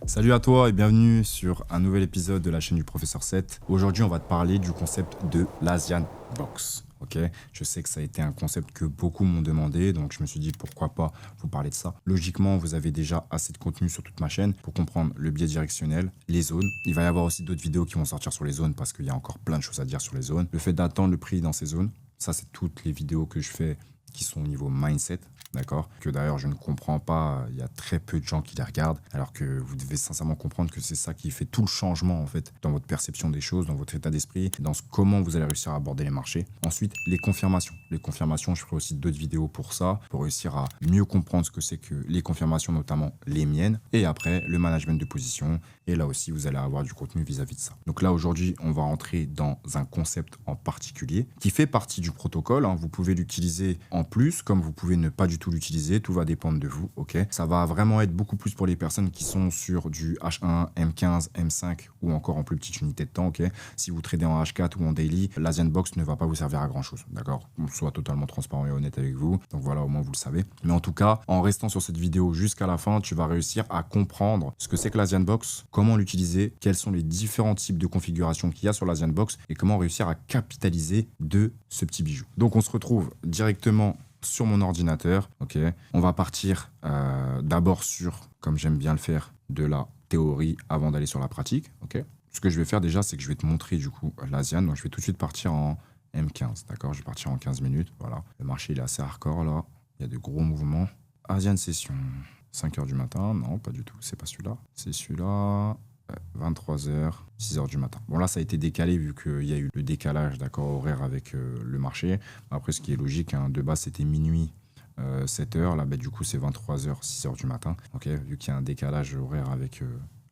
Salut à toi et bienvenue sur un nouvel épisode de la chaîne du Professeur 7. Aujourd'hui, on va te parler du concept de l'Asian Box. Ok, je sais que ça a été un concept que beaucoup m'ont demandé, donc je me suis dit pourquoi pas vous parler de ça. Logiquement, vous avez déjà assez de contenu sur toute ma chaîne pour comprendre le biais directionnel, les zones. Il va y avoir aussi d'autres vidéos qui vont sortir sur les zones parce qu'il y a encore plein de choses à dire sur les zones. Le fait d'attendre le prix dans ces zones, ça c'est toutes les vidéos que je fais qui sont au niveau mindset. D'accord. Que d'ailleurs, je ne comprends pas. Il y a très peu de gens qui les regardent. Alors que vous devez sincèrement comprendre que c'est ça qui fait tout le changement, en fait, dans votre perception des choses, dans votre état d'esprit, dans comment vous allez réussir à aborder les marchés. Ensuite, les confirmations. Les confirmations, je ferai aussi d'autres vidéos pour ça, pour réussir à mieux comprendre ce que c'est que les confirmations, notamment les miennes. Et après, le management de position. Et là aussi, vous allez avoir du contenu vis-à-vis de ça. Donc là, aujourd'hui, on va rentrer dans un concept en particulier qui fait partie du protocole. Vous pouvez l'utiliser en plus, comme vous pouvez ne pas du tout l'utiliser, tout va dépendre de vous, ok. Ça va vraiment être beaucoup plus pour les personnes qui sont sur du H1, M15, M5 ou encore en plus petite unité de temps, ok. Si vous tradez en H4 ou en daily, l'Asian Box ne va pas vous servir à grand chose, d'accord. On soit totalement transparent et honnête avec vous, donc voilà, au moins vous le savez. Mais en tout cas, en restant sur cette vidéo jusqu'à la fin, tu vas réussir à comprendre ce que c'est que l'Asian Box, comment l'utiliser, quels sont les différents types de configurations qu'il y a sur l'Asian Box et comment réussir à capitaliser de ce petit bijou. Donc on se retrouve directement sur mon ordinateur, ok. On va partir d'abord sur, comme j'aime bien le faire, de la théorie avant d'aller sur la pratique, ok. Ce que je vais faire déjà, c'est que je vais te montrer du coup l'Asian. Donc je vais tout de suite partir en M15, d'accord. Je vais partir en 15 minutes, voilà. Le marché il est assez hardcore là, il y a de gros mouvements. Asian session, 5h du matin, non pas du tout, c'est pas celui-là, c'est celui-là. 23h, 6h du matin. Bon là ça a été décalé vu qu'il y a eu le décalage d'accord horaire avec le marché. Après ce qui est logique, de base c'était minuit 7h, là du coup c'est 23h, 6h du matin. Ok, vu qu'il y a un décalage horaire avec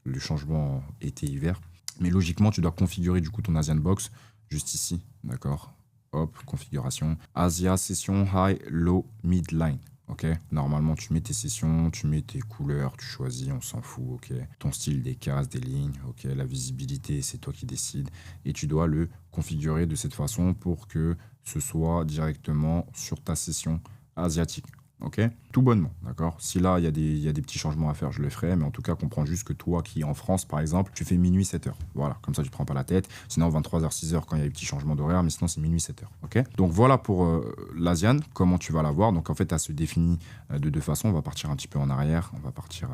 le changement été-hiver. Mais logiquement tu dois configurer du coup ton Asian Box juste ici, d'accord. Hop, configuration. Asia, session, high, low, mid line. Ok, normalement tu mets tes sessions, tu mets tes couleurs, tu choisis, on s'en fout, ok. Ton style des cases, des lignes, ok. La visibilité, c'est toi qui décides. Et tu dois le configurer de cette façon pour que ce soit directement sur ta session asiatique. Ok, tout bonnement, d'accord. Si là, il y a des petits changements à faire, je le ferai. Mais en tout cas, comprends juste que toi qui es en France, par exemple, tu fais minuit 7h. Voilà, comme ça, tu ne te prends pas la tête. Sinon, 23h, 6h quand il y a des petits changements d'horaire. Mais sinon, c'est minuit 7h. Ok. Donc, voilà pour l'Asian, comment tu vas l'avoir. Donc, en fait, elle se définit de deux façons. On va partir un petit peu en arrière. On va partir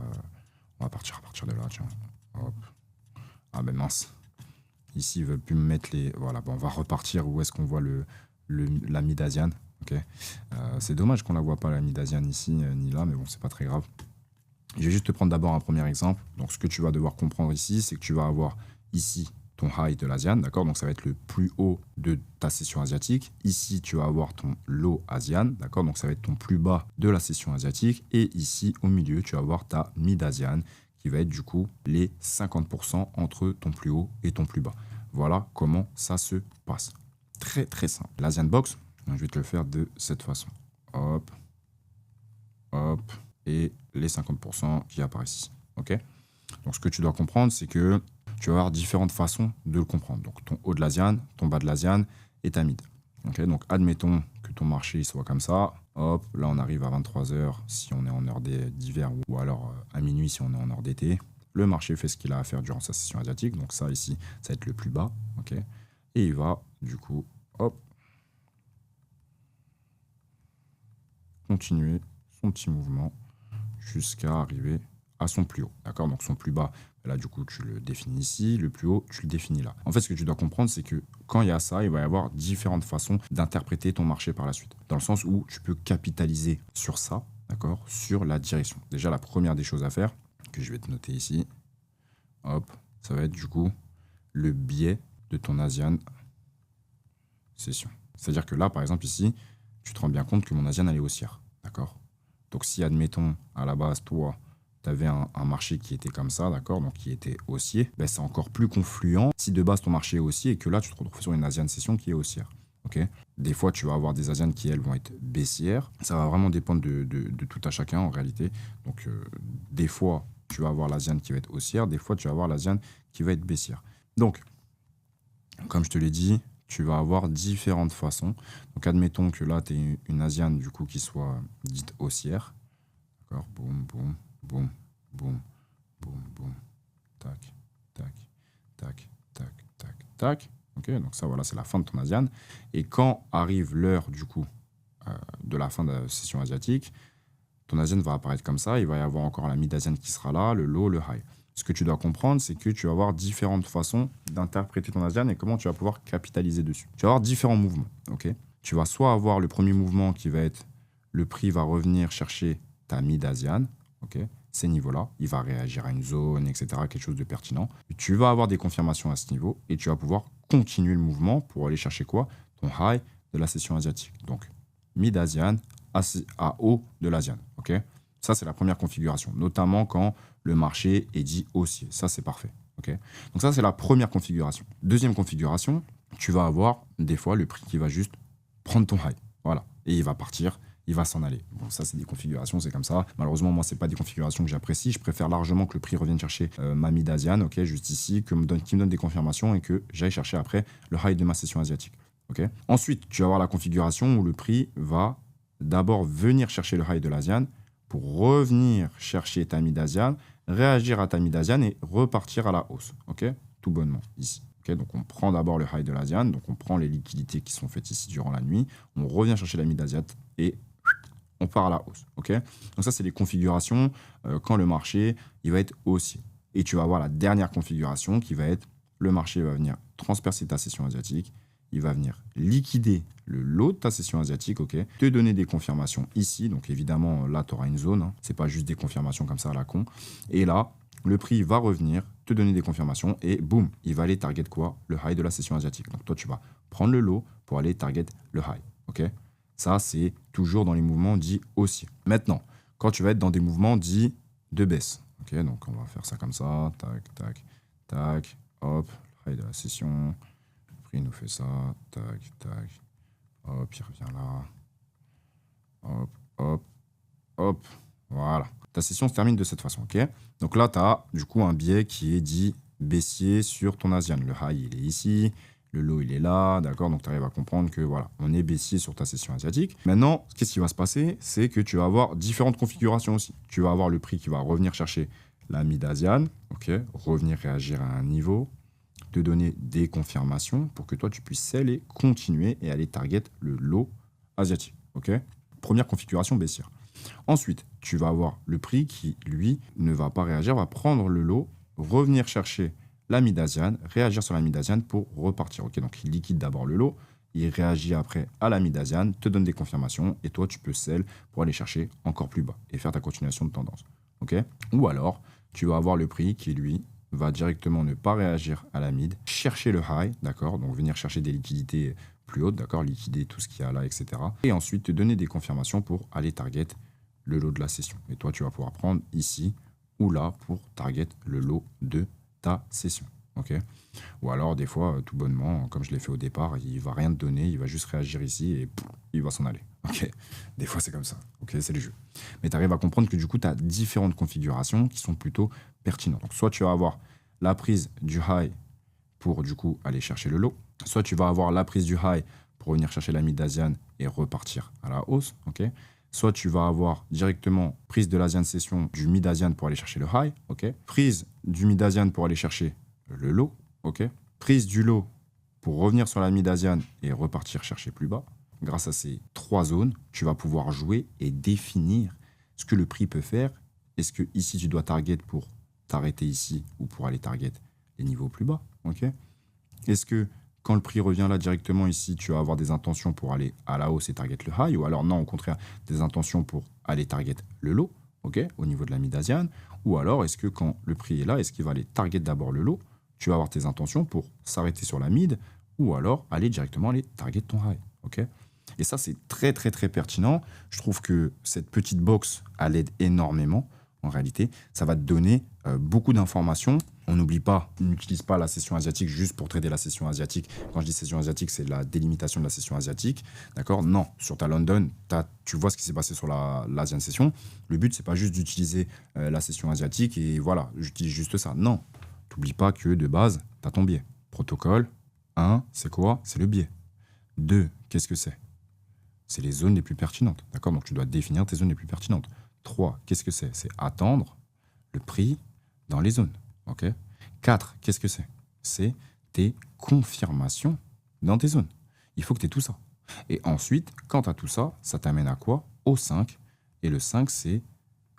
à partir de là, tiens. Hop. Ah ben mince. Ici, ils veulent plus me mettre les... Voilà, bon, on va repartir où est-ce qu'on voit la mid-Asian. Okay. C'est dommage qu'on ne la voit pas la mid-Asian ici ni là, mais bon, c'est pas très grave. Je vais juste te prendre d'abord un premier exemple. Donc, ce que tu vas devoir comprendre ici, c'est que tu vas avoir ici ton high de l'Asian, d'accord. Donc, ça va être le plus haut de ta session asiatique. Ici, tu vas avoir ton low Asian, d'accord. Donc, ça va être ton plus bas de la session asiatique. Et ici, au milieu, tu vas avoir ta mid-Asian, qui va être du coup les 50% entre ton plus haut et ton plus bas. Voilà comment ça se passe. Très, très simple. L'Asian Box, donc, je vais te le faire de cette façon. Hop, hop, et les 50% qui apparaissent ici. Ok. Donc, ce que tu dois comprendre, c'est que tu vas avoir différentes façons de le comprendre. Donc, ton haut de l'Asian, ton bas de l'Asian et ta mid. Ok. Donc, admettons que ton marché soit comme ça. Hop, là, on arrive à 23h si on est en heure d'hiver ou alors à minuit si on est en heure d'été. Le marché fait ce qu'il a à faire durant sa session asiatique. Donc, ça, ici, ça va être le plus bas. Ok. Et il va, du coup, hop, continuer son petit mouvement jusqu'à arriver à son plus haut. D'accord. Donc son plus bas, là du coup tu le définis ici, le plus haut tu le définis là. En fait ce que tu dois comprendre c'est que quand il y a ça, il va y avoir différentes façons d'interpréter ton marché par la suite. Dans le sens où tu peux capitaliser sur ça, d'accord, sur la direction. Déjà la première des choses à faire, que je vais te noter ici, hop, ça va être du coup le biais de ton Asian session. C'est-à-dire que là par exemple ici, tu te rends bien compte que mon Asian elle est haussière. D'accord. Donc, si, admettons, à la base, toi, tu avais un marché qui était comme ça, d'accord, donc qui était haussier, ben, c'est encore plus confluent si de base ton marché est haussier et que là, tu te retrouves sur une Asian session qui est haussière. Ok. Des fois, tu vas avoir des Asian qui, elles, vont être baissières. Ça va vraiment dépendre de tout à chacun, en réalité. Donc, des fois, tu vas avoir l'Asian qui va être haussière. Des fois, tu vas avoir l'Asian qui va être baissière. Donc, comme je te l'ai dit, tu vas avoir différentes façons. Donc, admettons que là, tu es une Asian du coup qui soit dite haussière. D'accord. Boum, boum, boum, boum, boum, boum, tac. Ok, donc ça, voilà, c'est la fin de ton ASIAN. Et quand arrive l'heure, du coup, de la fin de la session asiatique, ton ASIAN va apparaître comme ça. Il va y avoir encore la mid-ASIAN qui sera là, le low, le high. Ce que tu dois comprendre, c'est que tu vas avoir différentes façons d'interpréter ton ASIAN et comment tu vas pouvoir capitaliser dessus. Tu vas avoir différents mouvements. Ok, tu vas soit avoir le premier mouvement qui va être le prix va revenir chercher ta mid-ASIAN. Ok, ces niveaux-là, il va réagir à une zone, etc., quelque chose de pertinent. Tu vas avoir des confirmations à ce niveau et tu vas pouvoir continuer le mouvement pour aller chercher quoi? Ton high de la session asiatique. Donc, mid-ASIAN à haut de l'ASIAN. Ok, ça, c'est la première configuration, notamment quand le marché est dit haussier. Ça, c'est parfait. Ok, donc ça, c'est la première configuration. Deuxième configuration, tu vas avoir des fois le prix qui va juste prendre ton high. Voilà, et il va partir. Il va s'en aller. Bon, ça, c'est des configurations, c'est comme ça. Malheureusement, moi, ce n'est pas des configurations que j'apprécie. Je préfère largement que le prix revienne chercher ma mid-ASIAN, ok, juste ici, qui me donne des confirmations et que j'aille chercher après le high de ma session asiatique. Ok. Ensuite, tu vas avoir la configuration où le prix va d'abord venir chercher le high de l'ASIAN pour revenir chercher ta mid-ASIAN, réagir à ta mid-ASIAN et repartir à la hausse. Ok, tout bonnement, ici. Okay, donc on prend d'abord le high de l'ASIAN, donc on prend les liquidités qui sont faites ici durant la nuit, on revient chercher la mid-ASIAN et on part à la hausse. Okay, donc ça, c'est les configurations quand le marché il va être haussier. Et tu vas avoir la dernière configuration qui va être le marché va venir transpercer ta session asiatique, il va venir liquider le lot de ta session asiatique, ok, te donner des confirmations ici. Donc évidemment, là, tu auras une zone, hein, c'est pas juste des confirmations comme ça à la con. Et là, le prix va revenir, te donner des confirmations et boum, il va aller target quoi? Le high de la session asiatique. Donc toi, tu vas prendre le lot pour aller target le high. Ok, ça, c'est toujours dans les mouvements dits haussiers. Maintenant, quand tu vas être dans des mouvements dits de baisse, ok, donc on va faire ça comme ça, tac, tac, tac, hop, le high de la session, le prix nous fait ça, tac, tac, hop, il revient là, hop, hop, hop, voilà. Ta session se termine de cette façon, ok? Donc là, tu as du coup un biais qui est dit baissier sur ton ASIAN. Le high, il est ici, le low, il est là, d'accord? Donc tu arrives à comprendre que voilà, on est baissier sur ta session asiatique. Maintenant, qu'est-ce qui va se passer? C'est que tu vas avoir différentes configurations aussi. Tu vas avoir le prix qui va revenir chercher la mid-ASIAN, ok? Revenir réagir à un niveau, te donner des confirmations pour que toi, tu puisses sell et continuer et aller target le low asiatique, ok? Première configuration baissière. Ensuite, tu vas avoir le prix qui, lui, ne va pas réagir, va prendre le lot, revenir chercher la mid-ASIAN, réagir sur la mid-ASIAN pour repartir. Ok, donc il liquide d'abord le lot, il réagit après à la mid-ASIAN, te donne des confirmations et toi, tu peux sell pour aller chercher encore plus bas et faire ta continuation de tendance. Ok, ou alors, tu vas avoir le prix qui, lui, va directement ne pas réagir à la mid, chercher le high, d'accord, donc venir chercher des liquidités plus hautes, d'accord, liquider tout ce qu'il y a là, etc. Et ensuite, te donner des confirmations pour aller target le lot de la session. Et toi, tu vas pouvoir prendre ici ou là pour target le lot de ta session. Ok. Ou alors, des fois, tout bonnement, comme je l'ai fait au départ, il va rien te donner, il va juste réagir ici et il va s'en aller. Ok. Des fois, c'est comme ça. Ok, c'est le jeu. Mais tu arrives à comprendre que du coup, tu as différentes configurations qui sont plutôt pertinentes. Donc, soit tu vas avoir la prise du high pour du coup aller chercher le lot, soit tu vas avoir la prise du high pour venir chercher la mid-ASIAN et repartir à la hausse. Ok. Soit tu vas avoir directement prise de l'ASIAN session du mid-ASIAN pour aller chercher le high, ok. Prise du mid-ASIAN pour aller chercher le low, ok. Prise du low pour revenir sur la mid-ASIAN et repartir chercher plus bas. Grâce à ces trois zones, tu vas pouvoir jouer et définir ce que le prix peut faire. Est-ce que ici tu dois target pour t'arrêter ici ou pour aller target les niveaux plus bas, ok. Est-ce que quand le prix revient là directement ici, tu vas avoir des intentions pour aller à la hausse et target le high, ou alors non, au contraire, des intentions pour aller target le low, ok, au niveau de la mid-ASIAN, ou alors est-ce que quand le prix est là, est-ce qu'il va aller target d'abord le low, tu vas avoir tes intentions pour s'arrêter sur la mid, ou alors aller directement aller target ton high, ok. Et ça, c'est très, très, très pertinent. Je trouve que cette petite box, elle aide énormément. En réalité, ça va te donner beaucoup d'informations. On n'oublie pas, on n'utilise pas la session asiatique juste pour trader la session asiatique. Quand je dis session asiatique, c'est la délimitation de la session asiatique. D'accord? Non, sur ta London, tu vois ce qui s'est passé sur l'Asian session. Le but, c'est pas juste d'utiliser la session asiatique et voilà, j'utilise juste ça. Non, n'oublie pas que de base, tu as ton biais. Protocole, 1, c'est quoi? C'est le biais. 2, qu'est-ce que c'est? C'est les zones les plus pertinentes. D'accord? Donc tu dois définir tes zones les plus pertinentes. 3, qu'est-ce que c'est? C'est attendre le prix dans les zones. Ok. 4, qu'est-ce que c'est? C'est tes confirmations dans tes zones. Il faut que tu aies tout ça. Et ensuite, quand tu as tout ça, ça t'amène à quoi? Au 5. Et le 5, c'est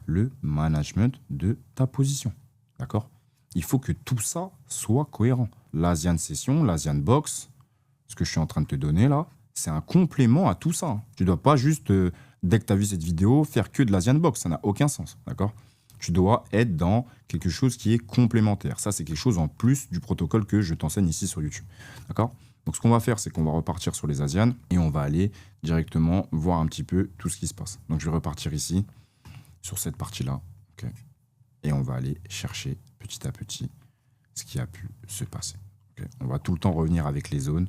le management de ta position. D'accord? Il faut que tout ça soit cohérent. L'Asian Session, l'Asian Box, ce que je suis en train de te donner là, c'est un complément à tout ça. Tu ne dois pas juste, dès que tu as vu cette vidéo, faire que de l'Asian Box. Ça n'a aucun sens. D'accord? Tu dois être dans quelque chose qui est complémentaire. Ça, c'est quelque chose en plus du protocole que je t'enseigne ici sur YouTube. D'accord? Donc, ce qu'on va faire, c'est qu'on va repartir sur les Asian et on va aller directement voir un petit peu tout ce qui se passe. Donc, je vais repartir ici, sur cette partie-là. Okay, et on va aller chercher petit à petit ce qui a pu se passer. Okay, on va tout le temps revenir avec les zones,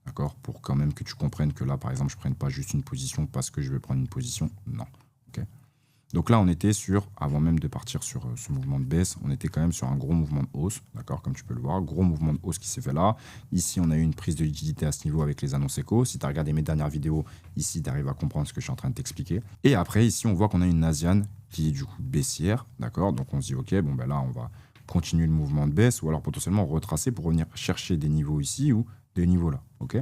d'accord, pour quand même que tu comprennes que là, par exemple, je ne prenne pas juste une position parce que je veux prendre une position. Non. Okay. Donc là, on était sur, avant même de partir sur ce mouvement de baisse, on était quand même sur un gros mouvement de hausse, d'accord, comme tu peux le voir, gros mouvement de hausse qui s'est fait là. Ici, on a eu une prise de liquidité à ce niveau avec les annonces éco. Si tu as regardé mes dernières vidéos, ici, tu arrives à comprendre ce que je suis en train de t'expliquer. Et après, ici, on voit qu'on a une Asian qui est du coup baissière, d'accord. Donc on se dit, ok, bon ben là, on va continuer le mouvement de baisse ou alors potentiellement retracer pour revenir chercher des niveaux ici ou des niveaux là, ok.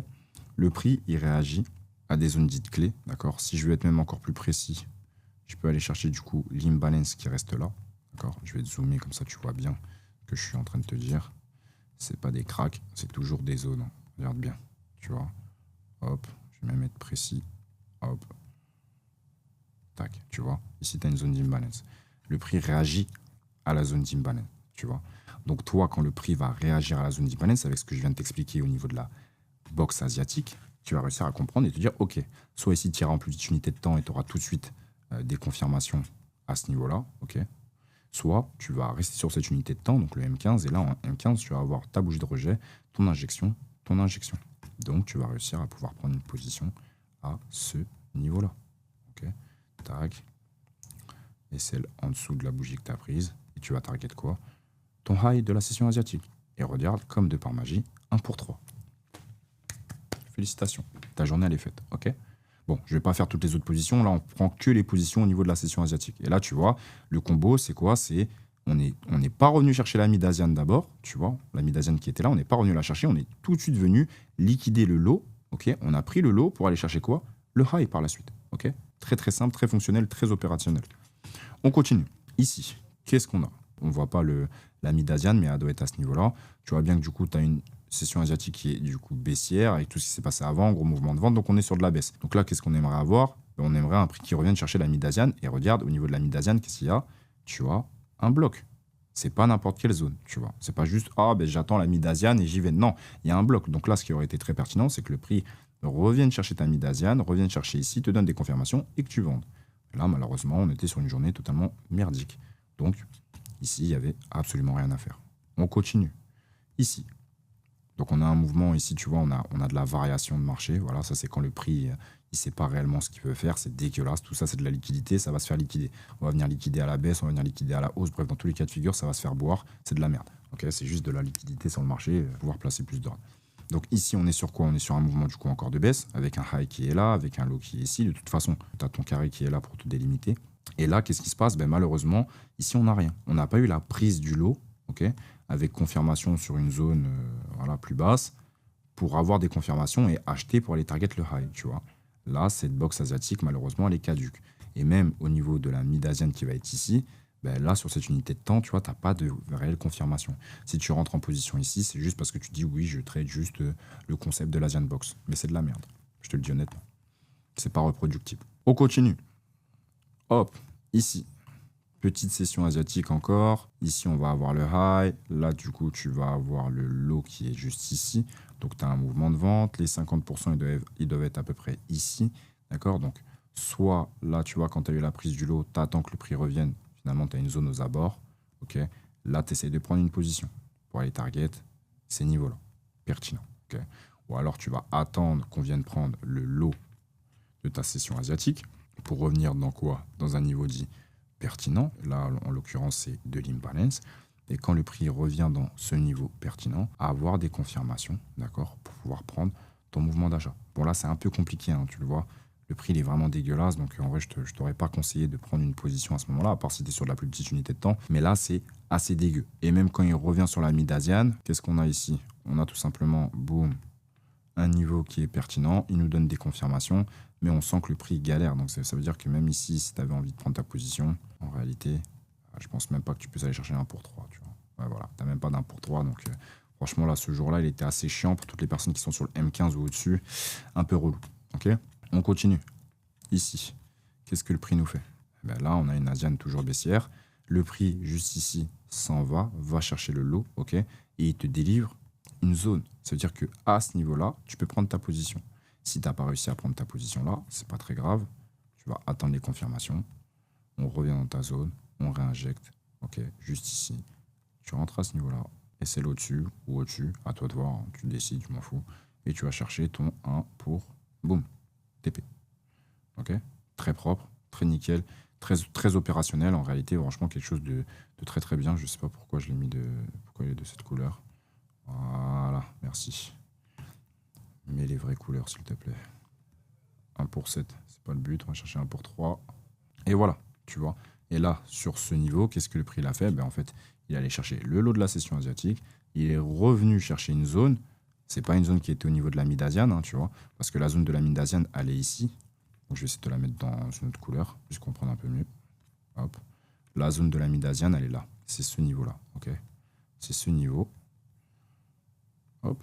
Le prix, il réagit à des zones dites clés, d'accord. Si je veux être même encore plus précis, je peux aller chercher du coup l'imbalance qui reste là. D'accord, je vais te zoomer comme ça tu vois bien que je suis en train de te dire. C'est pas des cracks, c'est toujours des zones. Regarde bien, tu vois. Hop, je vais même être précis. Hop. Tac, tu vois. Ici, tu as une zone d'imbalance. Le prix réagit à la zone d'imbalance, tu vois. Donc toi, quand le prix va réagir à la zone d'imbalance, avec ce que je viens de t'expliquer au niveau de la box asiatique, tu vas réussir à comprendre et te dire, ok, soit ici tu iras en plus petite unité de temps et tu auras tout de suite des confirmations à ce niveau-là, ok. Soit tu vas rester sur cette unité de temps, donc le M15, et là en M15, tu vas avoir ta bougie de rejet, ton injection, ton injection. Donc tu vas réussir à pouvoir prendre une position à ce niveau-là, ok. Tac. Et celle en dessous de la bougie que tu as prise, et tu vas target quoi? Ton high de la session asiatique. Et regarde, comme de par magie, 1 pour 3. Félicitations, ta journée elle est faite, ok. Bon, je ne vais pas faire toutes les autres positions. Là, on prend que les positions au niveau de la session asiatique. Et là, tu vois, le combo, c'est quoi? C'est on n'est pas revenu chercher la mid-asian d'abord, tu vois, la mid-asian qui était là, on n'est pas revenu la chercher, on est tout de suite venu liquider le low, ok. On a pris le low pour aller chercher quoi? Le high par la suite, ok. Très, très simple, très fonctionnel, très opérationnel. On continue. Ici, qu'est-ce qu'on a? On ne voit pas la mid-asian, mais elle doit être à ce niveau-là. Tu vois bien que du coup, tu as une session asiatique qui est du coup baissière avec tout ce qui s'est passé avant, gros mouvement de vente, donc on est sur de la baisse. Donc là, qu'est-ce qu'on aimerait avoir? On aimerait un prix qui revienne chercher la mid-asian, et regarde, au niveau de la mid-asian, qu'est-ce qu'il y a? Tu as un bloc. C'est pas n'importe quelle zone, tu vois. C'est pas juste, ah, ben j'attends la mid-asian et j'y vais. Non, il y a un bloc. Donc là, ce qui aurait été très pertinent, c'est que le prix revienne chercher ta mid-asian, revienne chercher ici, te donne des confirmations et que tu vendes. Là, malheureusement, on était sur une journée totalement merdique. Donc, ici, il n'y avait absolument rien à faire. On continue. Ici. Donc, on a un mouvement ici, tu vois, on a de la variation de marché. Voilà, ça, c'est quand le prix, il ne sait pas réellement ce qu'il veut faire. C'est dégueulasse. Tout ça, c'est de la liquidité. Ça va se faire liquider. On va venir liquider à la baisse, on va venir liquider à la hausse. Bref, dans tous les cas de figure, ça va se faire boire. C'est de la merde. Okay, c'est juste de la liquidité sur le marché, pouvoir placer plus d'ordre. Donc ici, on est sur quoi? On est sur un mouvement du coup encore de baisse, avec un high qui est là, avec un low qui est ici. De toute façon, tu as ton carré qui est là pour te délimiter. Et là, qu'est-ce qui se passe? Ben, malheureusement, ici, on n'a rien. On n'a pas eu la prise du low, okay, avec confirmation sur une zone voilà, plus basse, pour avoir des confirmations et acheter pour aller target le high, tu vois. Là, cette box asiatique, malheureusement, elle est caduque. Et même au niveau de la mid-asian qui va être ici, ben là, sur cette unité de temps, tu vois, tu n'as pas de réelle confirmation. Si tu rentres en position ici, c'est juste parce que tu dis oui, je trade juste le concept de l'Asian Box. Mais c'est de la merde. Je te le dis honnêtement. C'est pas reproductible. On continue. Hop, ici. Petite session asiatique encore. Ici, on va avoir le high. Là, du coup, tu vas avoir le low qui est juste ici. Donc, tu as un mouvement de vente. Les 50%, ils doivent être à peu près ici. D'accord? Donc, soit là, tu vois, quand tu as eu la prise du low, tu attends que le prix revienne. Finalement, tu as une zone aux abords. Okay. Là, tu essaies de prendre une position pour aller target ces niveaux-là. Pertinent. Okay. Ou alors, tu vas attendre qu'on vienne prendre le low de ta session asiatique pour revenir dans quoi? Dans un niveau dit pertinent. Là, en l'occurrence, c'est de l'imbalance. Et quand le prix revient dans ce niveau pertinent, avoir des confirmations, d'accord, pour pouvoir prendre ton mouvement d'achat. Bon, là, c'est un peu compliqué, hein, tu le vois. Le prix, il est vraiment dégueulasse. Donc, en vrai, je ne t'aurais pas conseillé de prendre une position à ce moment-là, à part si tu es sur de la plus petite unité de temps. Mais là, c'est assez dégueu. Et même quand il revient sur la mid-asian, qu'est-ce qu'on a ici? on a tout simplement, boum, un niveau qui est pertinent. Il nous donne des confirmations, mais on sent que le prix galère. Donc ça veut dire que même ici, si tu avais envie de prendre ta position, en réalité, je pense même pas que tu puisses aller chercher un pour 3. Tu vois. Ouais, voilà, tu n'as même pas d'un pour 3. Donc franchement, là, ce jour-là, il était assez chiant pour toutes les personnes qui sont sur le M15 ou au-dessus. Un peu relou. Ok, on continue. Ici, qu'est-ce que le prix nous fait? Ben là, on a une Asian toujours baissière. Le prix, juste ici, s'en va chercher le lot, ok, et il te délivre une zone. Ça veut dire qu'à ce niveau-là, tu peux prendre ta position. Si tu n'as pas réussi à prendre ta position là, c'est pas très grave. Tu vas attendre les confirmations. On revient dans ta zone, on réinjecte, ok, juste ici. Tu rentres à ce niveau-là, et c'est au-dessus ou au-dessus, à toi de voir, hein, tu décides, je m'en fous. Et tu vas chercher ton 1 pour, boum, TP. Ok, très propre, très nickel. Très opérationnel en réalité, franchement quelque chose de très très bien. Je sais pas pourquoi je l'ai mis pourquoi il est de cette couleur. Voilà, merci. Mets les vraies couleurs s'il te plaît. 1 pour 7, c'est pas le but, on va chercher 1 pour 3. Et voilà, tu vois. Et là, sur ce niveau, qu'est-ce que le prix l'a fait? Ben, en fait, il allait chercher le lot de la session asiatique. Il est revenu chercher une zone. C'est pas une zone qui était au niveau de la mid-asiane, hein, tu vois. Parce que la zone de la mid-asiane, elle est ici. Donc, je vais essayer de la mettre dans une autre couleur, juste comprendre un peu mieux. Hop. La zone de la mid-asiane, elle est là. C'est ce niveau-là. Ok. C'est ce niveau. Hop.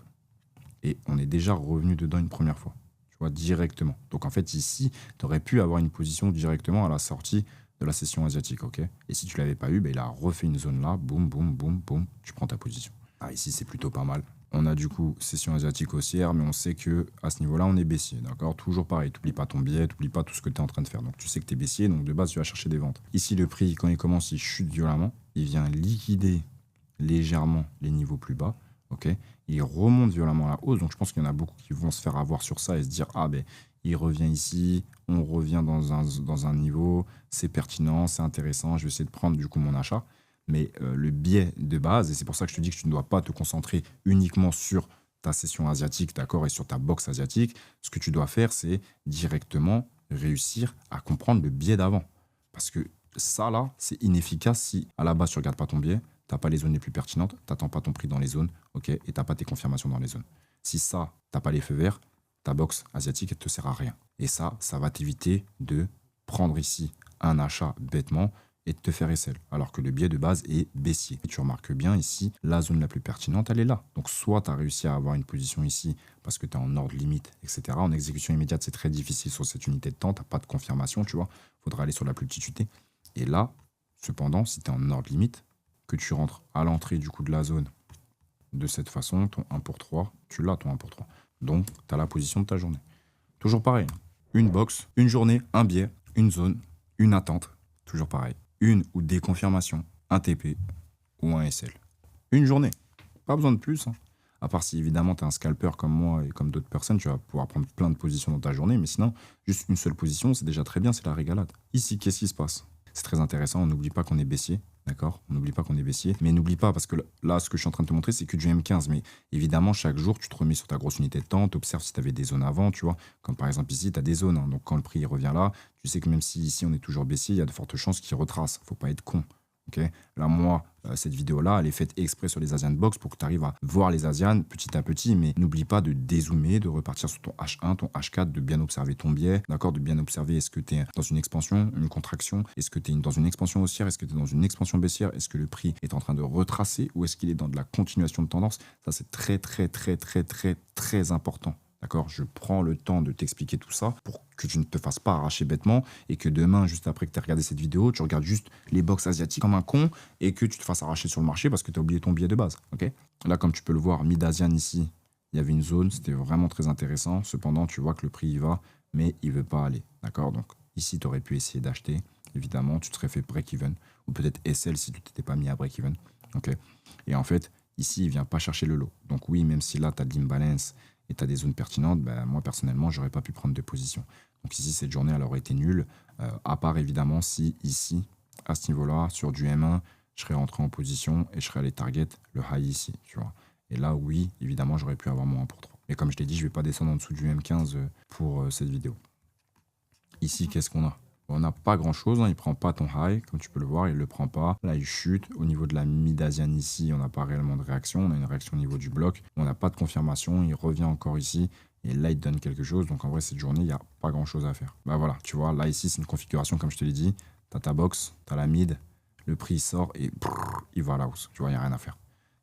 Et on est déjà revenu dedans une première fois. Tu vois, directement. Donc, en fait, ici, tu aurais pu avoir une position directement à la sortie de la session asiatique. Ok. Et si tu l'avais pas eu, ben, il a refait une zone là. Boum, boum, boum, boum. Tu prends ta position. Ah, ici, c'est plutôt pas mal. On a du coup session asiatique haussière, mais on sait que à ce niveau-là, on est baissier. D'accord. Toujours pareil. T'oublies pas ton biais, t'oublies pas tout ce que tu es en train de faire. Donc tu sais que tu es baissier, donc de base, tu vas chercher des ventes. Ici, le prix, quand il commence, il chute violemment. Il vient liquider légèrement les niveaux plus bas. Ok. Il remonte violemment à la hausse. Donc je pense qu'il y en a beaucoup qui vont se faire avoir sur ça et se dire ah ben il revient ici, on revient dans un niveau, c'est pertinent, c'est intéressant, je vais essayer de prendre du coup mon achat. Mais le biais de base, et c'est pour ça que je te dis que tu ne dois pas te concentrer uniquement sur ta session asiatique, d'accord, et sur ta box asiatique. Ce que tu dois faire, c'est directement réussir à comprendre le biais d'avant. Parce que ça, là, c'est inefficace si à la base, tu ne regardes pas ton biais, tu n'as pas les zones les plus pertinentes, tu n'attends pas ton prix dans les zones, ok, et tu n'as pas tes confirmations dans les zones. Si ça, tu n'as pas les feux verts, ta box asiatique, elle ne te sert à rien. Et ça va t'éviter de prendre ici un achat bêtement et de te faire SL, alors que le biais de base est baissier. Et tu remarques bien ici, la zone la plus pertinente, elle est là. Donc soit tu as réussi à avoir une position ici parce que tu es en ordre limite, etc. En exécution immédiate, c'est très difficile sur cette unité de temps, tu n'as pas de confirmation, tu vois. Il faudra aller sur la plus petite unité. Et là, cependant, si tu es en ordre limite, que tu rentres à l'entrée du coup de la zone de cette façon, ton 1 pour 3, tu l'as ton 1 pour 3. Donc, tu as la position de ta journée. Toujours pareil, une box, une journée, un biais, une zone, une attente, toujours pareil. Une ou des confirmations, un TP ou un SL. Une journée, pas besoin de plus. Hein. À part si évidemment tu es un scalper comme moi et comme d'autres personnes, tu vas pouvoir prendre plein de positions dans ta journée, mais sinon, juste une seule position, c'est déjà très bien, c'est la régalade. Ici, qu'est-ce qui se passe? C'est très intéressant, on n'oublie pas qu'on est baissier, d'accord? On n'oublie pas qu'on est baissier, mais n'oublie pas, parce que là, ce que je suis en train de te montrer, c'est que du M15, mais évidemment, chaque jour, tu te remets sur ta grosse unité de temps, tu observes si tu avais des zones avant, tu vois, comme par exemple ici, tu as des zones, hein, donc quand le prix revient là, tu sais que même si ici on est toujours baissier, il y a de fortes chances qu'il retrace, faut pas être con. Okay. Là, moi, cette vidéo-là, elle est faite exprès sur les Asian Box pour que tu arrives à voir les Asian petit à petit, mais n'oublie pas de dézoomer, de repartir sur ton H1, ton H4, de bien observer ton biais, d'accord, de bien observer est-ce que tu es dans une expansion, une contraction, est-ce que tu es dans une expansion haussière, est-ce que tu es dans une expansion baissière, est-ce que le prix est en train de retracer ou est-ce qu'il est dans de la continuation de tendance. Ça, c'est très, très, très, très, très, très important. D'accord, je prends le temps de t'expliquer tout ça pour que tu ne te fasses pas arracher bêtement et que demain, juste après que tu aies regardé cette vidéo, tu regardes juste les box asiatiques comme un con et que tu te fasses arracher sur le marché parce que tu as oublié ton billet de base. Okay, là, comme tu peux le voir, mid-asian ici, il y avait une zone, c'était vraiment très intéressant. Cependant, tu vois que le prix y va, mais il ne veut pas aller. D'accord, donc ici, tu aurais pu essayer d'acheter. Évidemment, tu te serais fait break-even ou peut-être SL si tu t'étais pas mis à break-even. Okay, et en fait, ici, il ne vient pas chercher le lot. Donc oui, même si là, tu as de l'imbalance et tu as des zones pertinentes, ben, moi personnellement, j'aurais pas pu prendre de position. Donc ici, cette journée, elle aurait été nulle, à part évidemment si ici, à ce niveau-là, sur du M1, je serais rentré en position et je serais allé target le high ici, tu vois. Et là, oui, évidemment, j'aurais pu avoir mon 1 pour 3. Mais comme je t'ai dit, je vais pas descendre en dessous du M15 pour cette vidéo. Ici, qu'est-ce qu'on a? On n'a pas grand-chose, hein. Il ne prend pas ton high, comme tu peux le voir, il ne le prend pas. Là, il chute. Au niveau de la mid-Asian ici, on n'a pas réellement de réaction. On a une réaction au niveau du bloc. On n'a pas de confirmation. Il revient encore ici. Et là, il donne quelque chose. Donc, en vrai, cette journée, il n'y a pas grand-chose à faire. Bah voilà, tu vois, là, ici, c'est une configuration, comme je te l'ai dit. Tu as ta box, tu as la mid. Le prix, il sort et il va à la hausse. Tu vois, il n'y a rien à faire.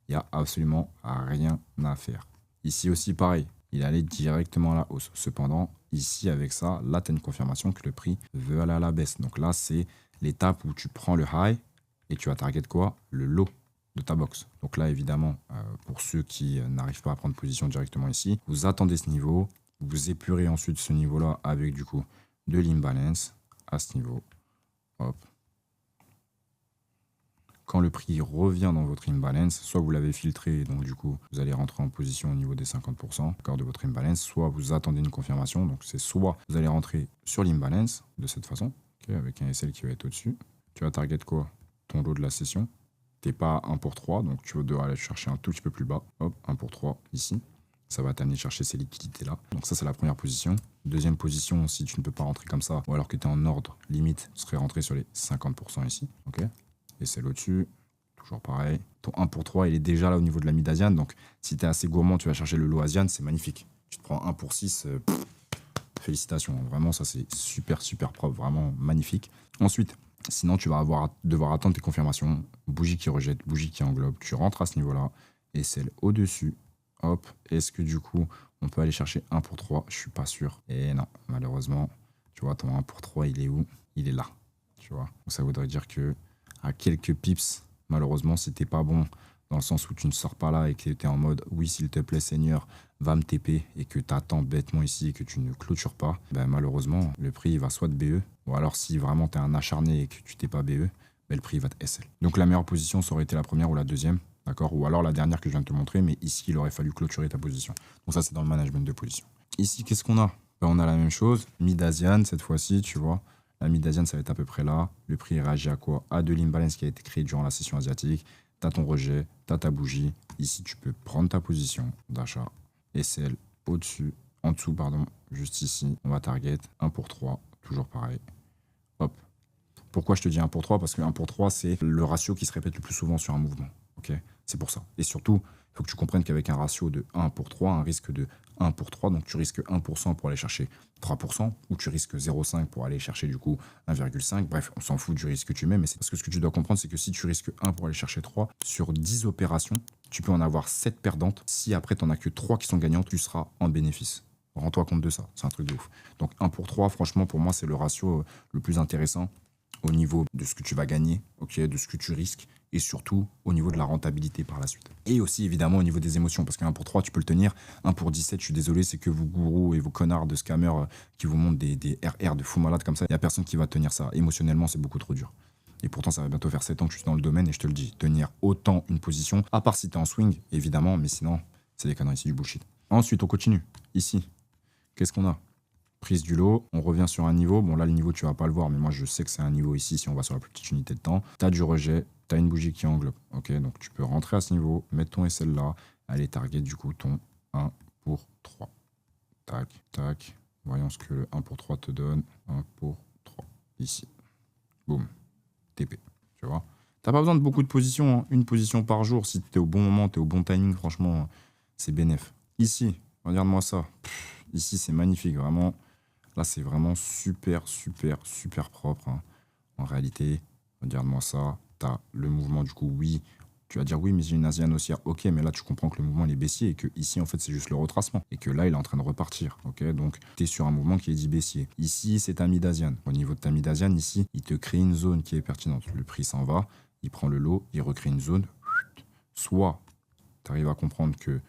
Il n'y a absolument rien à faire. Ici aussi, pareil. Il allait directement à la hausse. Cependant, ici, avec ça, là, tu as une confirmation que le prix veut aller à la baisse. Donc là, c'est l'étape où tu prends le high et tu vas target quoi? Le low de ta box. Donc là, évidemment, pour ceux qui n'arrivent pas à prendre position directement ici, vous attendez ce niveau, vous épurez ensuite ce niveau-là avec du coup de l'imbalance à ce niveau. Hop. Quand le prix revient dans votre imbalance, soit vous l'avez filtré, donc du coup, vous allez rentrer en position au niveau des 50% de votre imbalance, soit vous attendez une confirmation, donc c'est soit vous allez rentrer sur l'imbalance de cette façon, okay, avec un SL qui va être au-dessus. Tu vas target quoi? Ton lot de la session. T'es pas 1 pour 3, donc tu vas devoir aller chercher un tout petit peu plus bas. Hop, 1 pour 3 ici. Ça va t'amener chercher ces liquidités-là. Donc ça, c'est la première position. Deuxième position, si tu ne peux pas rentrer comme ça, ou alors que tu es en ordre limite, tu serais rentré sur les 50% ici. Ok. Et celle au-dessus, toujours pareil. Ton 1 pour 3, il est déjà là au niveau de la mid-Asian. Donc, si tu es assez gourmand, tu vas chercher le low Asian, c'est magnifique. Tu te prends 1 pour 6, félicitations. Vraiment, ça, c'est super, super propre. Vraiment magnifique. Ensuite, sinon, tu vas devoir attendre tes confirmations. Bougie qui rejette, bougie qui englobe. Tu rentres à ce niveau-là. Et celle au-dessus, hop. Est-ce que du coup, on peut aller chercher 1 pour 3? Je suis pas sûr. Et non, malheureusement, tu vois, ton 1 pour 3, il est où? Il est là. Tu vois. Donc, ça voudrait dire que à quelques pips, malheureusement, c'était pas bon, dans le sens où tu ne sors pas là et que tu es en mode oui, s'il te plaît, Seigneur, va me TP, et que tu attends bêtement ici et que tu ne clôtures pas, ben malheureusement, le prix il va soit de BE, ou alors si vraiment tu es un acharné et que tu t'es pas BE, ben le prix va te SL. Donc la meilleure position, ça aurait été la première ou la deuxième, d'accord? Ou alors la dernière que je viens de te montrer, mais ici, il aurait fallu clôturer ta position. Donc ça, c'est dans le management de position. Ici, qu'est-ce qu'on a? Ben, on a la même chose, mid-Asian cette fois-ci, tu vois. La mid-Asian, ça va être à peu près là. Le prix réagit à quoi? À de l'imbalance qui a été créé durant la session asiatique. Tu as ton rejet, tu as ta bougie. Ici, tu peux prendre ta position d'achat. Et celle au-dessus, en dessous, pardon, juste ici, on va target 1 pour 3, toujours pareil. Hop. Pourquoi je te dis 1 pour 3? Parce que 1 pour 3, c'est le ratio qui se répète le plus souvent sur un mouvement. Ok, c'est pour ça. Et surtout, il faut que tu comprennes qu'avec un ratio de 1 pour 3, un risque de 1 pour 3, donc tu risques 1% pour aller chercher 3%, ou tu risques 0,5 pour aller chercher du coup 1,5. Bref, on s'en fout du risque que tu mets, mais c'est parce que ce que tu dois comprendre, c'est que si tu risques 1 pour aller chercher 3, sur 10 opérations, tu peux en avoir 7 perdantes. Si après, tu n'en as que 3 qui sont gagnantes, tu seras en bénéfice. Rends-toi compte de ça, c'est un truc de ouf. Donc 1 pour 3, franchement, pour moi, c'est le ratio le plus intéressant au niveau de ce que tu vas gagner, okay, de ce que tu risques, et surtout au niveau de la rentabilité par la suite. Et aussi évidemment au niveau des émotions, parce qu'un pour 3 tu peux le tenir, 1 pour 17, je suis désolé, c'est que vos gourous et vos connards de scammers qui vous montrent des RR de fous malades comme ça, il n'y a personne qui va tenir ça. Émotionnellement, c'est beaucoup trop dur. Et pourtant, ça va bientôt faire 7 ans que je suis dans le domaine, et je te le dis, tenir autant une position, à part si tu es en swing, évidemment, mais sinon, c'est des conneries, c'est du bullshit. Ensuite, on continue. Ici, qu'est-ce qu'on a? Prise du lot, on revient sur un niveau. Bon, là, le niveau, tu vas pas le voir, mais moi, je sais que c'est un niveau ici si on va sur la plus petite unité de temps. Tu as du rejet, tu as une bougie qui englobe. Ok, donc tu peux rentrer à ce niveau, mettre ton SL là, aller target du coup ton 1 pour 3. Tac, tac. Voyons ce que le 1 pour 3 te donne. 1 pour 3. Ici. Boum. TP. Tu vois? T'as pas besoin de beaucoup de positions. Hein. Une position par jour. Si tu es au bon moment, tu es au bon timing, franchement, c'est bénéf. Ici, regarde-moi ça. Ici, c'est magnifique, vraiment. Là, c'est vraiment super, super, super propre. Hein. En réalité, regarde-moi ça. Tu as le mouvement, du coup, oui. Tu vas dire, oui, mais j'ai une Asian haussière. Ok, mais là, tu comprends que le mouvement, il est baissier et que ici, en fait, c'est juste le retracement. Et que là, il est en train de repartir. Ok, donc, tu es sur un mouvement qui est dit baissier. Ici, c'est ta mid-Asian. Au niveau de ta mid-Asian, ici, il te crée une zone qui est pertinente. Le prix s'en va. Il prend le lot. Il recrée une zone. Soit, tu arrives à comprendre que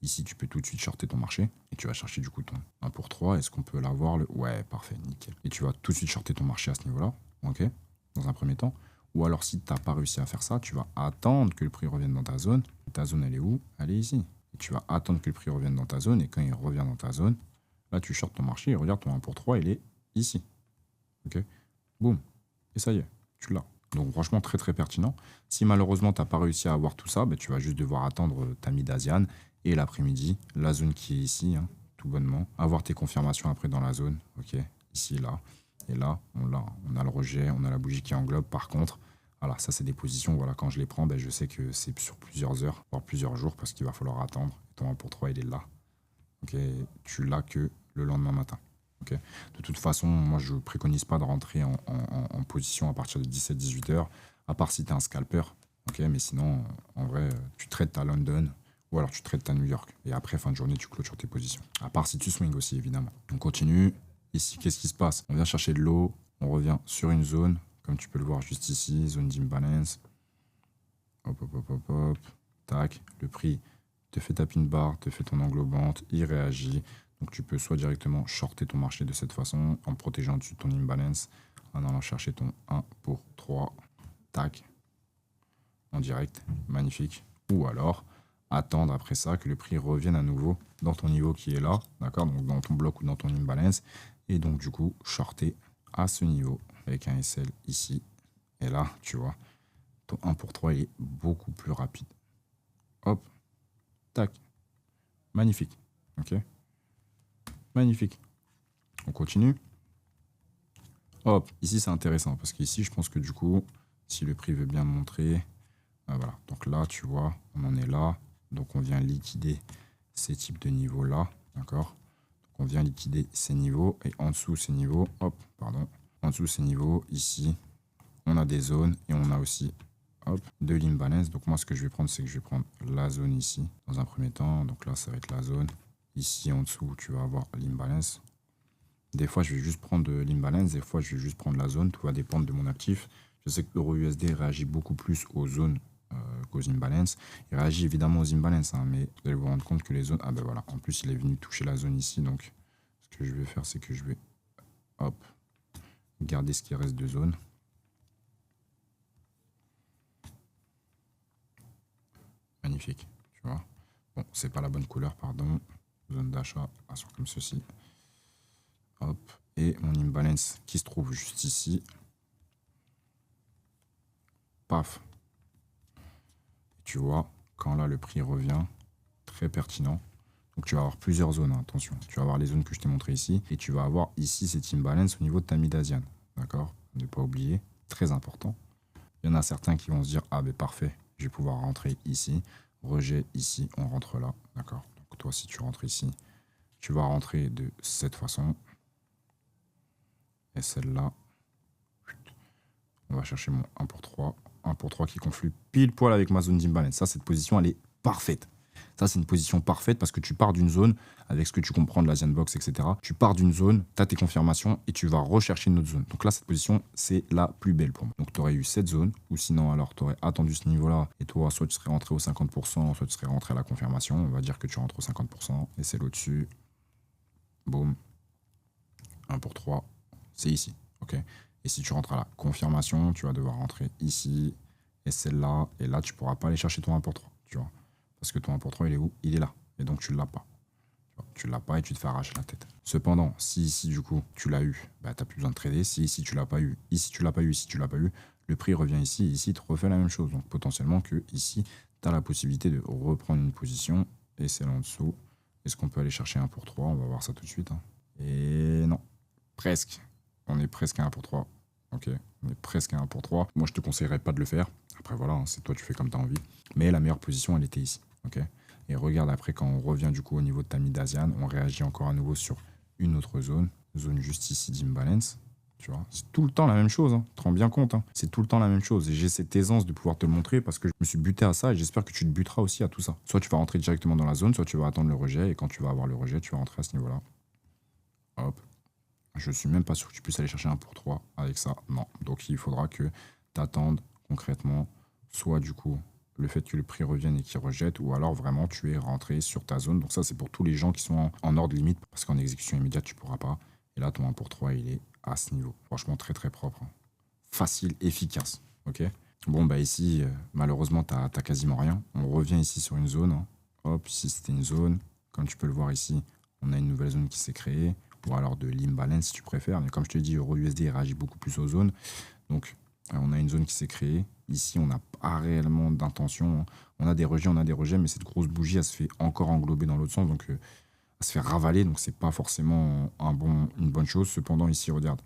ici, tu peux tout de suite shorter ton marché et tu vas chercher du coup ton 1 pour 3. Est-ce qu'on peut l'avoir? Ouais, parfait, nickel. Et tu vas tout de suite shorter ton marché à ce niveau-là, ok, dans un premier temps. Ou alors, si tu n'as pas réussi à faire ça, tu vas attendre que le prix revienne dans ta zone. Ta zone, elle est où? Elle est ici. Et tu vas attendre que le prix revienne dans ta zone. Et quand il revient dans ta zone, là, tu shortes ton marché et regarde, ton 1 pour 3, il est ici. Ok, boum. Et ça y est, tu l'as. Donc franchement, très très pertinent. Si malheureusement, tu n'as pas réussi à avoir tout ça, tu vas juste devoir attendre ta mid-Asian. Et l'après-midi, la zone qui est ici, hein, tout bonnement. Avoir tes confirmations après dans la zone, ok, ici, là. Et là, on a le rejet, on a la bougie qui englobe. Par contre, voilà, ça c'est des positions, voilà, quand je les prends, ben, je sais que c'est sur plusieurs heures, voire plusieurs jours, parce qu'il va falloir attendre. Et ton 1 pour 3, il est là. Okay, tu l'as que le lendemain matin. Okay. De toute façon, moi, je ne préconise pas de rentrer en position à partir de 17-18 heures, à part si tu es un scalper. Okay, mais sinon, en vrai, tu traites ta London ou alors tu traites ta New York. Et après, fin de journée, tu clôtures tes positions. À part si tu swing aussi, évidemment. On continue. Ici, qu'est-ce qui se passe? On vient chercher de l'eau, on revient sur une zone, comme tu peux le voir juste ici, zone d'imbalance. Hop, hop, hop, hop, hop. Tac, le prix te fait ta pin bar, te fait ton englobante, il réagit. Donc tu peux soit directement shorter ton marché de cette façon, en protégeant dessus ton imbalance, en allant chercher ton 1 pour 3, tac, en direct, magnifique. Ou alors attendre après ça que le prix revienne à nouveau dans ton niveau qui est là, d'accord, donc dans ton bloc ou dans ton imbalance, et donc du coup shorter à ce niveau avec un SL ici. Et là, tu vois, ton 1 pour 3 il est beaucoup plus rapide. Hop, tac, magnifique, ok, magnifique. On continue. Hop, ici c'est intéressant parce qu'ici je pense que du coup, si le prix veut bien montrer, voilà. Donc là, tu vois, on en est là. Donc on vient liquider ces types de niveaux là, d'accord. Donc on vient liquider ces niveaux et en dessous ces niveaux, hop, pardon, en dessous ces niveaux ici, on a des zones et on a aussi hop, de l'imbalance. Donc moi ce que je vais prendre, c'est que je vais prendre la zone ici dans un premier temps. Donc là ça va être la zone. Ici en dessous tu vas avoir l'imbalance. Des fois je vais juste prendre l'imbalance, des fois je vais juste prendre la zone, tout va dépendre de mon actif. Je sais que l'euro-USD réagit beaucoup plus aux zones qu'aux imbalances. Il réagit évidemment aux imbalances, hein, mais vous allez vous rendre compte que les zones, ah ben voilà, en plus il est venu toucher la zone ici, donc ce que je vais faire c'est que je vais hop, garder ce qui reste de zone. Magnifique, tu vois. Bon, c'est pas la bonne couleur, pardon. Zone d'achat, comme ceci. Hop, et mon imbalance qui se trouve juste ici. Paf. Tu vois, quand là le prix revient, très pertinent. Donc tu vas avoir plusieurs zones, hein, attention. Tu vas avoir les zones que je t'ai montrées ici. Et tu vas avoir ici cette imbalance au niveau de ta mid-asienne. D'accord? Ne pas oublier, très important. Il y en a certains qui vont se dire, ah ben parfait, je vais pouvoir rentrer ici. Rejet ici, on rentre là. D'accord? Donc toi, si tu rentres ici, tu vas rentrer de cette façon. Et celle-là, on va chercher mon 1 pour 3. 1 pour 3 qui conflue pile poil avec ma zone d'imbalance. Ça, cette position, elle est parfaite. Ça, c'est une position parfaite parce que tu pars d'une zone, avec ce que tu comprends de l'Asian Box, etc. Tu pars d'une zone, tu as tes confirmations et tu vas rechercher une autre zone. Donc là, cette position, c'est la plus belle pour moi. Donc tu aurais eu cette zone, ou sinon, alors tu aurais attendu ce niveau-là et toi, soit tu serais rentré au 50%, soit tu serais rentré à la confirmation. On va dire que tu rentres au 50% et c'est au-dessus. Boum. 1 pour 3, c'est ici. Ok. Et si tu rentres à la confirmation, tu vas devoir rentrer ici et celle-là. Et là, tu ne pourras pas aller chercher ton 1 pour 3. Tu vois. Parce que ton 1 pour 3, il est où? Il est là. Et donc, tu ne l'as pas. Tu ne l'as pas et tu te fais arracher la tête. Cependant, si ici, du coup, tu l'as eu, bah, tu n'as plus besoin de trader. Si ici, tu ne l'as pas eu, ici, tu ne l'as pas eu, ici, tu ne l'as pas eu, le prix revient ici et ici, tu refais la même chose. Donc, potentiellement que ici, tu as la possibilité de reprendre une position et c'est là en dessous. Est-ce qu'on peut aller chercher 1 pour 3? On va voir ça tout de suite. Hein. Et non. Presque. On est presque à 1 pour 3. Ok, on est presque à 1 pour 3. Moi, je te conseillerais pas de le faire. Après, voilà, hein, c'est toi, tu fais comme tu as envie. Mais la meilleure position, elle était ici. Ok. Et regarde après, quand on revient du coup au niveau de ta mid-asian, on réagit encore à nouveau sur une autre zone. Zone juste ici d'imbalance. Tu vois, c'est tout le temps la même chose. Hein. Tu te rends bien compte. Hein. C'est tout le temps la même chose. Et j'ai cette aisance de pouvoir te le montrer parce que je me suis buté à ça et j'espère que tu te buteras aussi à tout ça. Soit tu vas rentrer directement dans la zone, soit tu vas attendre le rejet. Et quand tu vas avoir le rejet, tu vas rentrer à ce niveau-là. Hop. Je suis même pas sûr que tu puisses aller chercher 1 pour 3 avec ça. Non. Donc, il faudra que tu attendes concrètement soit du coup le fait que le prix revienne et qu'il rejette ou alors vraiment tu es rentré sur ta zone. Donc ça, c'est pour tous les gens qui sont en ordre limite parce qu'en exécution immédiate, tu pourras pas. Et là, ton 1 pour 3, il est à ce niveau. Franchement, très très propre. Hein. Facile, efficace. Ok. Bon, bah ici, malheureusement, tu n'as quasiment rien. On revient ici sur une zone. Hein. Hop, ici, c'était une zone. Comme tu peux le voir ici, on a une nouvelle zone qui s'est créée. Ou alors de l'imbalance si tu préfères. Mais comme je te dis, Euro-USD réagit beaucoup plus aux zones. Donc, on a une zone qui s'est créée. Ici, on n'a pas réellement d'intention. On a des rejets, mais cette grosse bougie, elle se fait encore englober dans l'autre sens. Donc, elle se fait ravaler. Donc, c'est pas forcément une bonne chose. Cependant, ici, regarde,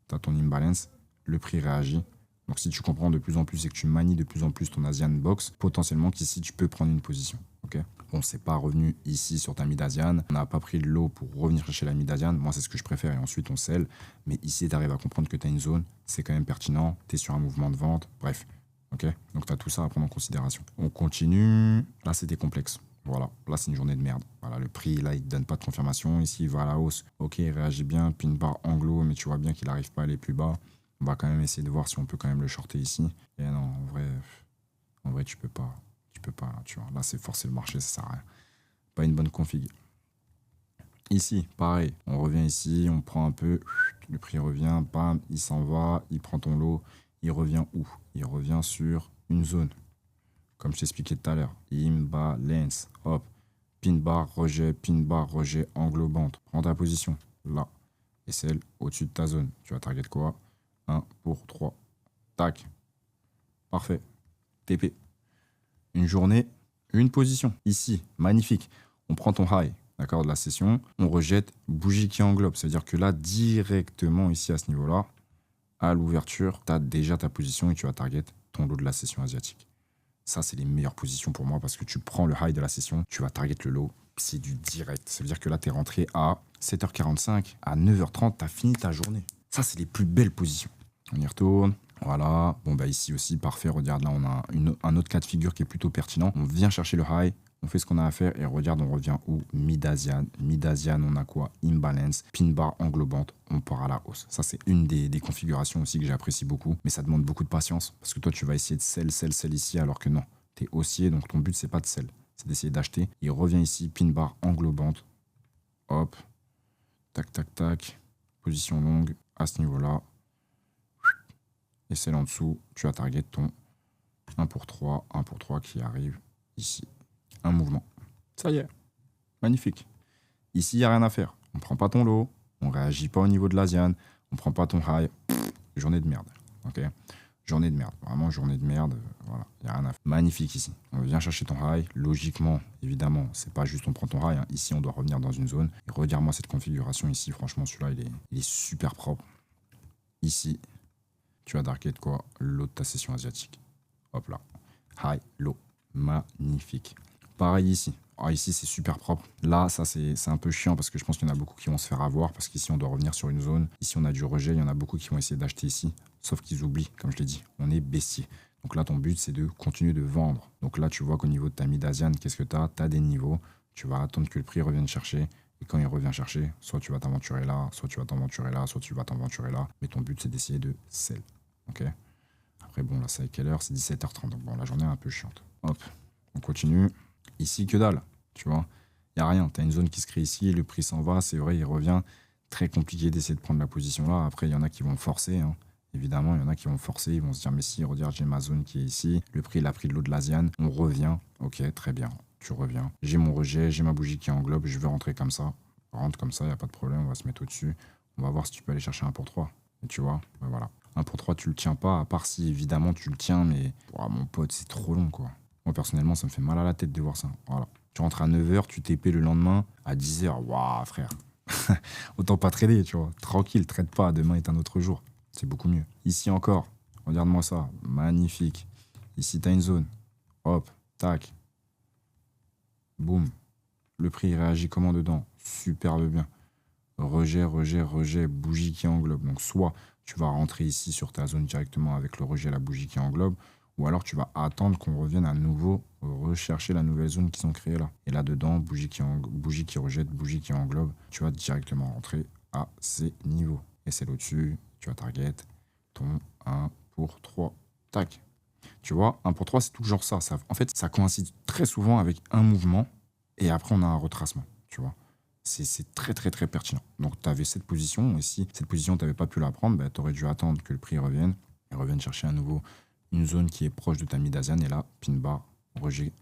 tu as ton imbalance, le prix réagit. Donc si tu comprends de plus en plus et que tu manies de plus en plus ton Asian box, potentiellement qu'ici tu peux prendre une position. Ok. Bon, c'est pas revenu ici sur ta mid Asian. On n'a pas pris le lot pour revenir chercher la mid Asian. Moi, c'est ce que je préfère et ensuite on sell. Mais ici, tu arrives à comprendre que tu as une zone, c'est quand même pertinent. Tu es sur un mouvement de vente. Bref. Ok. Donc tu as tout ça à prendre en considération. On continue. Là, c'était complexe. Voilà, là c'est une journée de merde. Voilà, le prix, là, il ne donne pas de confirmation. Ici, il va à la hausse. Ok, il réagit bien. Pin bar anglo, mais tu vois bien qu'il n'arrive pas à aller plus bas. On va quand même essayer de voir si on peut quand même le shorter ici. Et non, en vrai, tu peux pas. Tu peux pas, là, tu vois. Là, c'est forcer le marché, ça sert à rien. Pas une bonne config. Ici, pareil. On revient ici, on prend un peu. Le prix revient, bam, il s'en va. Il prend ton lot. Il revient où? Il revient sur une zone. Comme je t'expliquais tout à l'heure. Imbalance. Hop. Pin bar, rejet, englobante. Prends ta position. Là. Et celle au-dessus de ta zone. Tu vas target quoi? 1 pour 3. Tac. Parfait. TP. Une journée, une position. Ici, magnifique. On prend ton high, d'accord, de la session. On rejette bougie qui englobe. C'est-à-dire que là, directement ici, à ce niveau-là, à l'ouverture, tu as déjà ta position et tu vas target ton lot de la session asiatique. Ça, c'est les meilleures positions pour moi parce que tu prends le high de la session, tu vas target le lot. C'est du direct. Ça veut dire que là, tu es rentré à 7h45. À 9h30, tu as fini ta journée. Ça, c'est les plus belles positions. On y retourne. Voilà. Bon, bah ici aussi, parfait. Regarde, là, on a un autre cas de figure qui est plutôt pertinent. On vient chercher le high. On fait ce qu'on a à faire et regarde, on revient où? Mid-Asian. Mid-Asian, on a quoi? Imbalance, pin bar englobante, on part à la hausse. Ça, c'est une des configurations aussi que j'apprécie beaucoup, mais ça demande beaucoup de patience parce que toi, tu vas essayer de sell ici alors que non. Tu es haussier, donc ton but, c'est pas de sell, c'est d'essayer d'acheter. Il revient ici, pin bar englobante. Hop. Tac, tac, tac. Position longue à ce niveau-là. Et celle en dessous, tu as target ton 1 pour 3 qui arrive ici. Un mouvement. Ça y est. Magnifique. Ici, il n'y a rien à faire. On ne prend pas ton lot. On ne réagit pas au niveau de l'Asian. On ne prend pas ton high. Journée de merde. Ok. Journée de merde. Vraiment, journée de merde. Voilà. Il n'y a rien à faire. Magnifique ici. On vient chercher ton high. Logiquement, évidemment, c'est pas juste on prend ton high. Hein. Ici, on doit revenir dans une zone. Et regarde-moi cette configuration ici. Franchement, celui-là, il est super propre. Ici, tu as darké de quoi? Lot de ta session asiatique. Hop là. High, low. Magnifique. Pareil ici. Ah, ici, c'est super propre. Là, ça, c'est un peu chiant parce que je pense qu'il y en a beaucoup qui vont se faire avoir parce qu'ici, on doit revenir sur une zone. Ici, on a du rejet. Il y en a beaucoup qui vont essayer d'acheter ici. Sauf qu'ils oublient, comme je l'ai dit, on est baissier. Donc là, ton but, c'est de continuer de vendre. Donc là, tu vois qu'au niveau de ta mid Asian, qu'est-ce que tu as? Tu as des niveaux. Tu vas attendre que le prix revienne chercher. Et quand il revient chercher, soit tu vas t'aventurer là, soit tu vas t'aventurer là, soit tu vas t'aventurer là. Mais ton but, c'est d'essayer de sell. Ok? Après, bon, là, c'est à quelle heure? C'est 17h30. Donc bon, la journée est un peu chiante. Hop, on continue. Ici, que dalle, tu vois. Il n'y a rien. Tu as une zone qui se crée ici, le prix s'en va, c'est vrai, il revient. Très compliqué d'essayer de prendre la position là. Après, il y en a qui vont forcer. Hein. Évidemment, il y en a qui vont forcer. Ils vont se dire, mais si, regarde, j'ai ma zone qui est ici. Le prix, il a pris de l'eau de l'Asian. On revient. Ok, très bien. Tu reviens. J'ai mon rejet, j'ai ma bougie qui englobe. Je veux rentrer comme ça. Rentre comme ça, il n'y a pas de problème. On va se mettre au-dessus. On va voir si tu peux aller chercher un pour 3. Et tu vois, ben voilà. 1 pour 3, tu le tiens pas, à part si évidemment tu le tiens, mais oh, mon pote, c'est trop long quoi. Moi personnellement, ça me fait mal à la tête de voir ça. Voilà. Tu rentres à 9h, tu TP le lendemain, à 10h, waouh frère. Autant pas trader, tu vois. Tranquille, trade pas, demain est un autre jour. C'est beaucoup mieux. Ici encore, regarde-moi ça, magnifique. Ici, tu as une zone. Hop, tac. Boum. Le prix réagit comment dedans? Superbe bien. Rejet, rejet, rejet, bougie qui englobe. Donc soit tu vas rentrer ici sur ta zone directement avec le rejet, la bougie qui englobe, ou alors tu vas attendre qu'on revienne à nouveau rechercher la nouvelle zone qu'ils ont créée là. Et là-dedans, bougie qui rejette, bougie qui englobe, tu vas directement rentrer à ces niveaux. Et c'est au-dessus, tu vas target ton 1 pour 3. Tac. Tu vois, 1 pour 3, c'est toujours ça. En fait, ça coïncide très souvent avec un mouvement et après on a un retracement, tu vois. C'est très, très, très pertinent. Donc, tu avais cette position. Et si cette position, tu n'avais pas pu la prendre, bah, tu aurais dû attendre que le prix revienne. Et revienne chercher à nouveau une zone qui est proche de ta mid Asian. Et là, pin bar, rejet.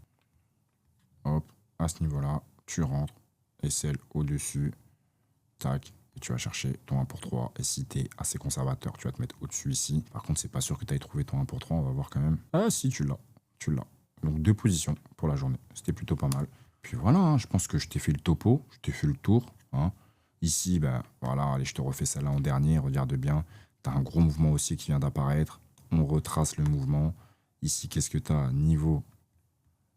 Hop, à ce niveau-là, tu rentres. Et celle au-dessus, tac. Et tu vas chercher ton 1 pour 3. Et si tu es assez conservateur, tu vas te mettre au-dessus ici. Par contre, c'est pas sûr que tu ailles trouver ton 1 pour 3. On va voir quand même. Ah, si, tu l'as. Tu l'as. Donc, 2 positions pour la journée. C'était plutôt pas mal. Puis voilà, hein, je pense que je t'ai fait le topo, je t'ai fait le tour. Hein. Ici, ben voilà, allez, je te refais celle-là en dernier, regarde bien. Tu as un gros mouvement haussier qui vient d'apparaître. On retrace le mouvement. Ici, qu'est-ce que tu as? Niveau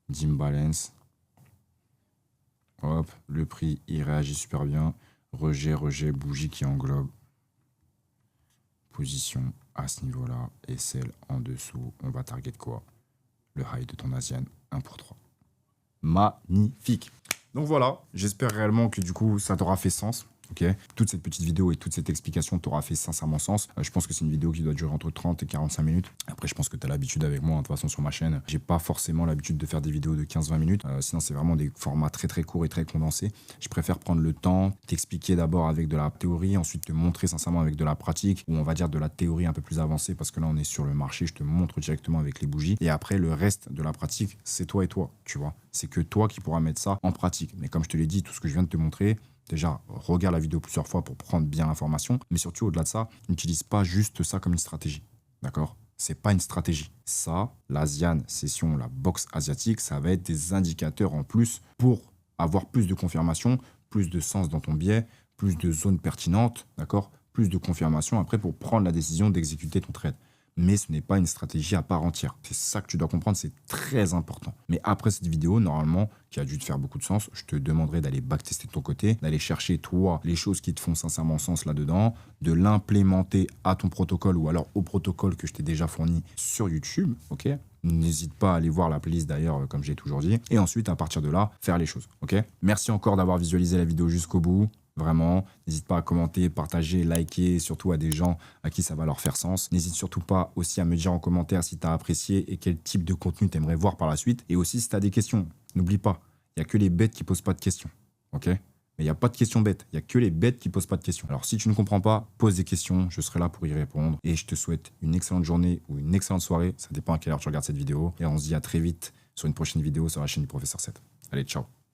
d'imbalance. Hop, le prix, il réagit super bien. Rejet, rejet, bougie qui englobe. Position à ce niveau-là et celle en dessous. On va target quoi? Le high de ton Asian, 1 pour 3. Magnifique. Donc voilà, j'espère réellement que du coup, ça t'aura fait sens. Ok, toute cette petite vidéo et toute cette explication t'aura fait sincèrement sens. Je pense que c'est une vidéo qui doit durer entre 30 et 45 minutes. Après, je pense que tu as l'habitude avec moi, de toute façon, sur ma chaîne. J'ai pas forcément l'habitude de faire des vidéos de 15-20 minutes. Sinon, c'est vraiment des formats très très courts et très condensés. Je préfère prendre le temps, t'expliquer d'abord avec de la théorie, ensuite te montrer sincèrement avec de la pratique, ou on va dire de la théorie un peu plus avancée, parce que là, on est sur le marché, je te montre directement avec les bougies. Et après, le reste de la pratique, c'est toi et toi, tu vois. C'est que toi qui pourras mettre ça en pratique. Mais comme je te l'ai dit, tout ce que je viens de te montrer, déjà, regarde la vidéo plusieurs fois pour prendre bien l'information. Mais surtout, au-delà de ça, n'utilise pas juste ça comme une stratégie. D'accord? C'est pas une stratégie. Ça, l'Asian session, la boxe asiatique, ça va être des indicateurs en plus pour avoir plus de confirmation, plus de sens dans ton biais, plus de zones pertinentes, d'accord? Plus de confirmation après pour prendre la décision d'exécuter ton trade. Mais ce n'est pas une stratégie à part entière. C'est ça que tu dois comprendre, c'est très important. Mais après cette vidéo, normalement, qui a dû te faire beaucoup de sens, je te demanderai d'aller backtester de ton côté, d'aller chercher, toi, les choses qui te font sincèrement sens là-dedans, de l'implémenter à ton protocole ou alors au protocole que je t'ai déjà fourni sur YouTube, ok? N'hésite pas à aller voir la playlist d'ailleurs, comme j'ai toujours dit. Et ensuite, à partir de là, faire les choses, ok? Merci encore d'avoir visualisé la vidéo jusqu'au bout. Vraiment, n'hésite pas à commenter, partager, liker, surtout à des gens à qui ça va leur faire sens. N'hésite surtout pas aussi à me dire en commentaire si tu as apprécié et quel type de contenu tu aimerais voir par la suite. Et aussi si tu as des questions, n'oublie pas, il n'y a que les bêtes qui posent pas de questions. Ok? Mais il n'y a pas de questions bêtes, il n'y a que les bêtes qui posent pas de questions. Alors si tu ne comprends pas, pose des questions, je serai là pour y répondre. Et je te souhaite une excellente journée ou une excellente soirée, ça dépend à quelle heure tu regardes cette vidéo. Et on se dit à très vite sur une prochaine vidéo sur la chaîne du Professeur 7. Allez, ciao!